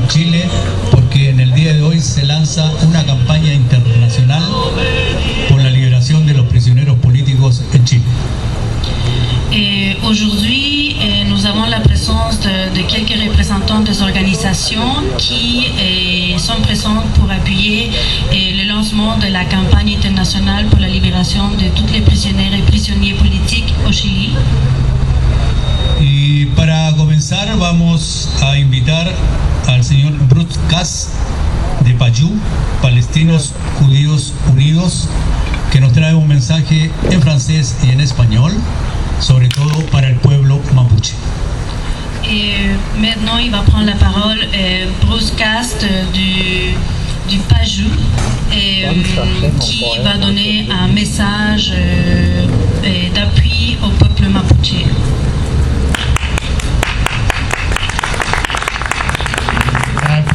Chile, porque en el día de hoy se lanza una campaña internacional por la liberación de los prisioneros políticos en Chile. Et aujourd'hui, nous avons la présence de quelques représentants des organisations qui sont présentes pour appuyer le lancement de la campagne internationale pour la libération de tous les prisonniers et prisonniers politiques au Chili. Y para comenzar vamos a invitar al señor Bruce Kass de Payú, Palestinos Judíos Unidos, que nos trae un mensaje en francés y en español, sobre todo para el pueblo mapuche. Et maintenant, il va prendre la parole Bruce Cast du Pajou, qui va donner un message d'appui au peuple mapuche.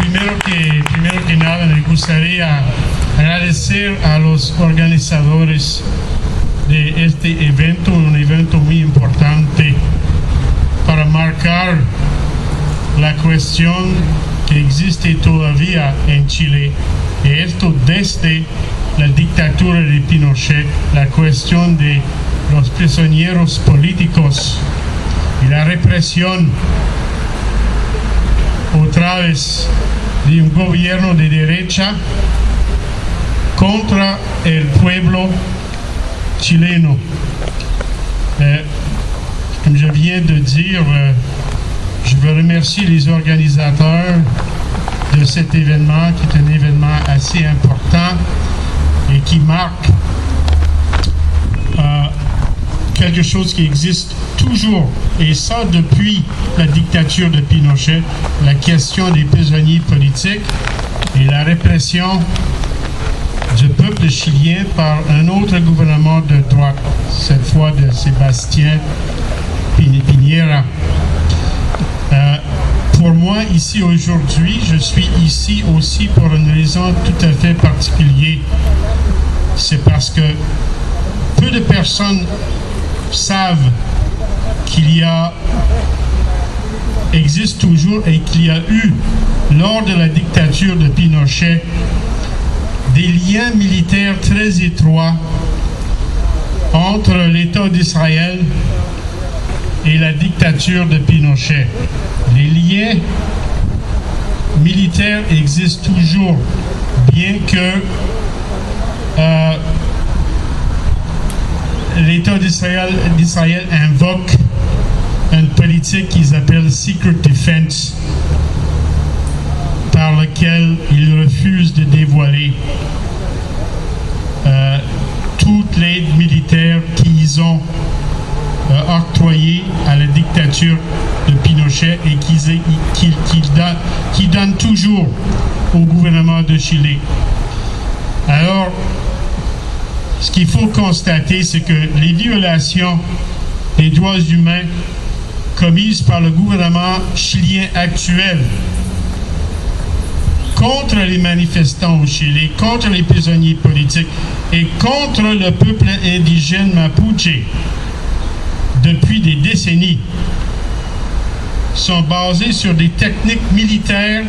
Primero que nada me gustaría agradecer a los organizadores de este evento, un evento muy importante para marcar la cuestión que existe todavía en Chile, y esto desde la dictadura de Pinochet, la cuestión de los prisioneros políticos y la represión otra vez de un gobierno de derecha contra el pueblo chileno. Comme je viens de dire, je veux remercier les organisateurs de cet événement, qui est un événement assez important et qui marque quelque chose qui existe toujours, et ça depuis la dictature de Pinochet, la question des prisonniers politiques et la répression du peuple chilien par un autre gouvernement de droite, cette fois de Sébastien Piñera. Pour moi, ici aujourd'hui, je suis ici aussi pour une raison tout à fait particulière. C'est parce que peu de personnes savent qu'il existe toujours et qu'il y a eu, lors de la dictature de Pinochet, des liens militaires très étroits entre l'État d'Israël et la dictature de Pinochet. Les liens militaires existent toujours, bien que l'État d'Israël invoque une politique qu'ils appellent Secret Defense, par laquelle ils refusent de dévoiler toute l'aide militaire qu'ils ont octroyée à la dictature de Pinochet et qui donnent toujours au gouvernement de Chili. Alors, ce qu'il faut constater, c'est que les violations des droits humains commises par le gouvernement chilien actuel contre les manifestants au Chili, contre les prisonniers politiques et contre le peuple indigène mapuche depuis des décennies sont basées sur des techniques militaires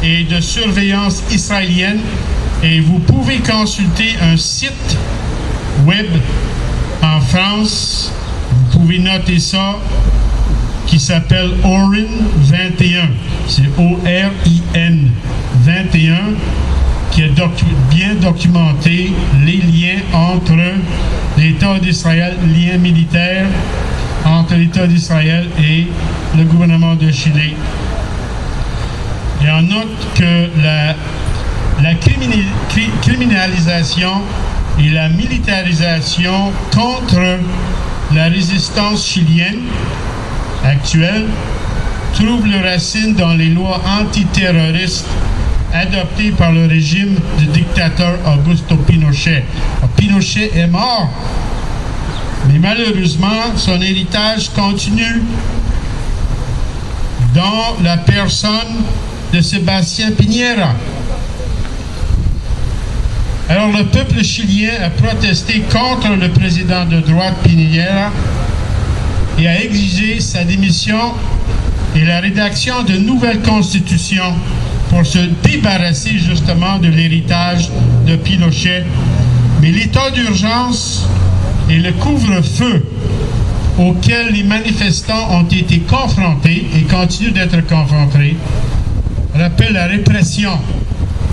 et de surveillance israélienne. Et vous pouvez consulter un site web en France, vous pouvez noter ça, qui s'appelle ORIN 21. C'est ORIN 21, qui a bien documenté les liens entre l'État d'Israël, liens militaires entre l'État d'Israël et le gouvernement de Chili. Et on note que la criminalisation et la militarisation contre la résistance chilienne actuelle trouvent leurs racines dans les lois antiterroristes adoptées par le régime du dictateur Augusto Pinochet. Pinochet est mort, mais malheureusement, son héritage continue dans la personne de Sébastien Piñera. Alors le peuple chilien a protesté contre le président de droite Piñera et a exigé sa démission et la rédaction de nouvelles constitutions pour se débarrasser justement de l'héritage de Pinochet. Mais l'état d'urgence et le couvre-feu auquel les manifestants ont été confrontés et continuent d'être confrontés rappellent la répression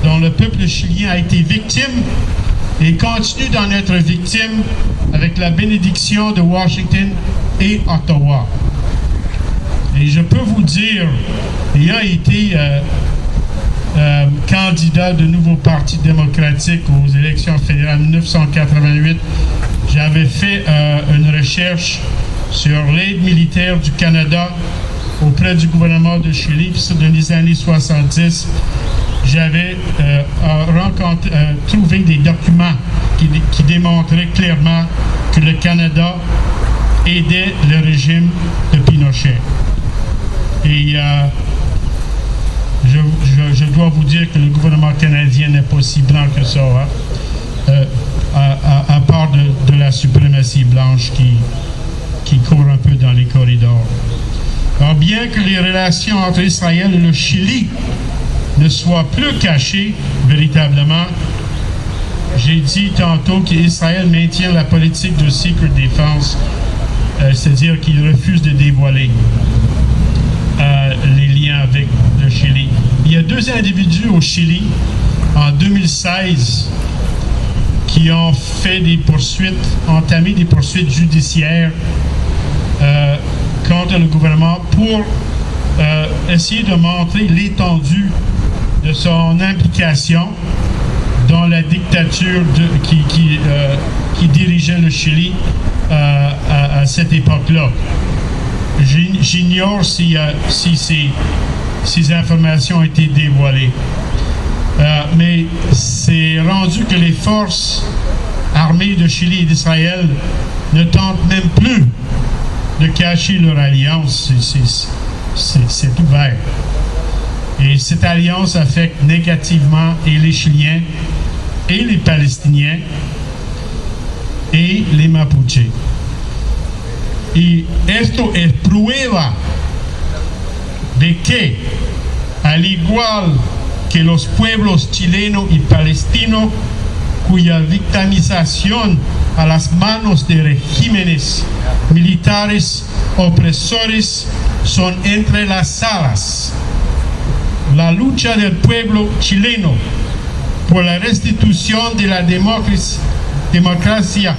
dont le peuple chilien a été victime et continue d'en être victime avec la bénédiction de Washington et Ottawa. Et je peux vous dire, ayant été candidat de nouveau Parti démocratique aux élections fédérales 1988, j'avais fait une recherche sur l'aide militaire du Canada auprès du gouvernement de Chili. Puis dans les années 70, j'avais trouvé des documents qui démontraient clairement que le Canada aidait le régime de Pinochet. Et je dois vous dire que le gouvernement canadien n'est pas si blanc que ça, à part de la suprématie blanche qui court un peu dans les corridors. Alors, bien que les relations entre Israël et le Chili ne soient plus cachées véritablement, j'ai dit tantôt qu'Israël maintient la politique de secret defense, c'est-à-dire qu'il refuse de dévoiler les liens avec le Chili. Il y a 2 individus au Chili en 2016 qui ont entamé des poursuites judiciaires contre le gouvernement pour essayer de montrer l'étendue de son implication dans la dictature qui dirigeait le Chili à cette époque-là. J'ignore si ces informations ont été dévoilées. Mais c'est rendu que les forces armées de Chili et d'Israël ne tentent même plus de cacher leur alliance. C'est ouvert. Et cette alliance affecte négativement et les Chiliens, et les Palestiniens, et les Mapuches. Y esto es prueba de que, al igual que los pueblos chileno y palestino, cuya victimización a las manos de regímenes militares opresores son entrelazadas, la lucha del pueblo chileno por la restitución de la democracia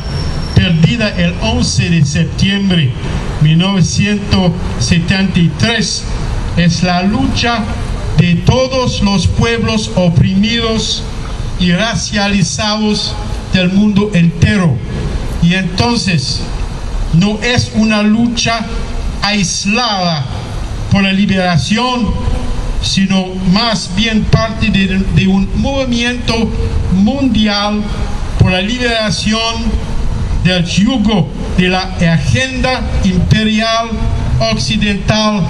perdida el 11 de septiembre de 1973 es la lucha de todos los pueblos oprimidos y racializados del mundo entero. Y entonces no es una lucha aislada por la liberación, sino más bien parte de un movimiento mundial por la liberación del yugo de la agenda imperial occidental,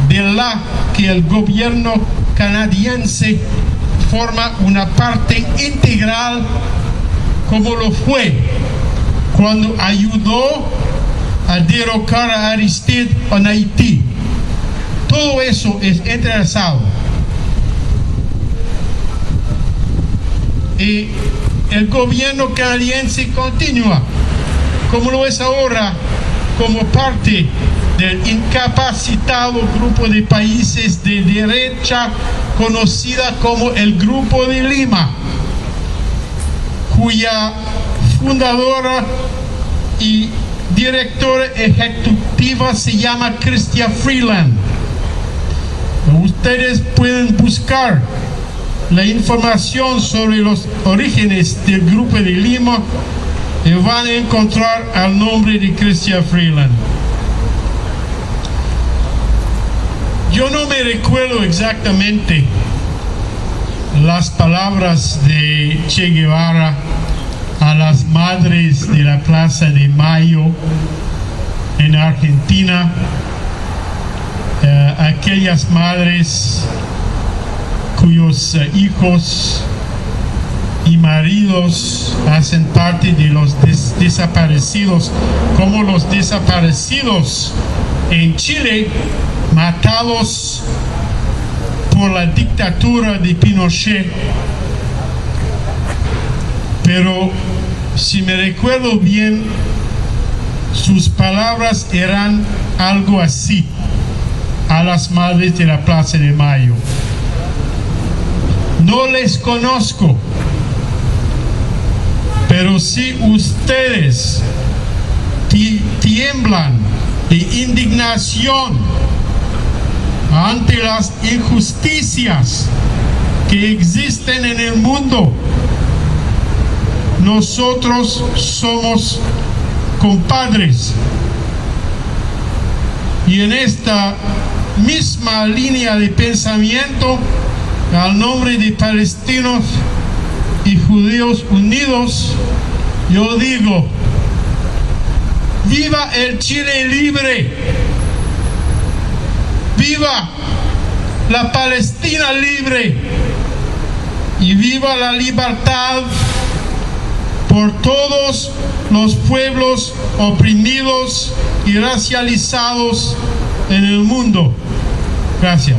de la que el gobierno canadiense forma una parte integral, como lo fue cuando ayudó a derrocar a Aristide en Haití. Todo eso es entrelazado. Y el gobierno canadiense continúa, como lo es ahora, como parte del incapacitado grupo de países de derecha conocida como el Grupo de Lima, cuya fundadora y directora ejecutiva se llama Chrystia Freeland. Ustedes pueden buscar la información sobre los orígenes del Grupo de Lima y van a encontrar el nombre de Chrystia Freeland. Yo no me recuerdo exactamente las palabras de Che Guevara a las madres de la Plaza de Mayo en Argentina, aquellas madres cuyos hijos y maridos hacen parte de los desaparecidos, como los desaparecidos en Chile, matados por la dictadura de Pinochet. Pero si me recuerdo bien, sus palabras eran algo así a las madres de la Plaza de Mayo: no les conozco, pero si ustedes tiemblan de indignación ante las injusticias que existen en el mundo, nosotros somos compadres. Y en esta misma línea de pensamiento, al nombre de Palestinos y Judíos Unidos, yo digo: ¡viva el Chile libre! ¡Viva la Palestina libre! Y viva la libertad por todos los pueblos oprimidos y racializados en el mundo. Gracias.